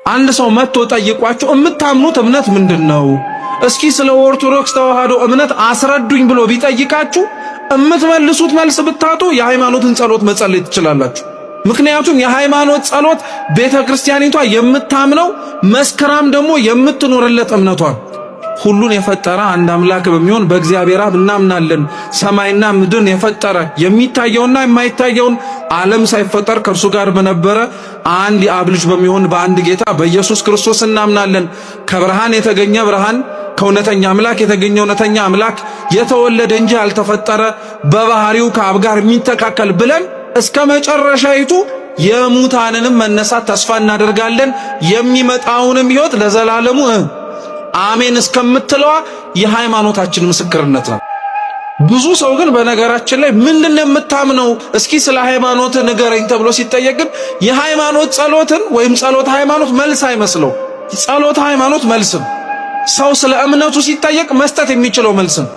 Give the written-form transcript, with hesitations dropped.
አንድ ሰው መጥቶ ጠይቋቸው የምታምኑት እምነት ምንድነው? እስኪ ስለ ኦርቶዶክስ ተዋህዶ እምነት አስረዱኝ ብሎ ቢጠይቃችሁ እምትመልሱት መልስ ብታጡ የሃይማኖትን ጸሎት መጸለይ ትችላላችሁ። ምክንያቱም የሃይማኖት ጸሎት ቤተክርስቲያኒቷ የምታምነው መስከራም ደግሞ የምትኖርለት እምነቷ ሁሉን የፈጠረ አንድ አምላክ በሚሆን በእግዚአብሔር አብ እናምናለን። ሰማይና ምድርን የፈጠረ የሚታየውና የማይታየውን ዓለም ሳይፈጠር ከእርሱ ጋር በነበረ አንድ የአብ ልጅ በሚሆን በአንድ ጌታ በኢየሱስ ክርስቶስ እናምናለን። ከብርሃን የተገኘ ብርሃን፣ ከእውነተኛ አምላክ የተገኘ እውነተኛ አምላክ፣ የተወለደ እንጂ ያልተፈጠረ፣ በባህሪው ከአብ ጋር የሚተካከል ብለን እስከ መጨረሻይቱ የሙታንንም መነሳት ተስፋ እናደርጋለን። የሚመጣውንም ሕይወት ለዘላለሙ አሜን እስከምትለዋ የሃይማኖታችን ምስክርነት ነው። ብዙ ሰው ግን በነገራችን ላይ ምንድነው የምታምነው እስኪ ስለ ሃይማኖት ንገረኝ ተብሎ ሲጠየቅ ግን የሃይማኖት ጸሎትን ወይም ጸሎት ሃይማኖት መልስ አይመስለው። ጸሎት ሃይማኖት መልስም ሰው ስለ እምነቱ ሲጠየቅ መስጠት የሚችለው መልስም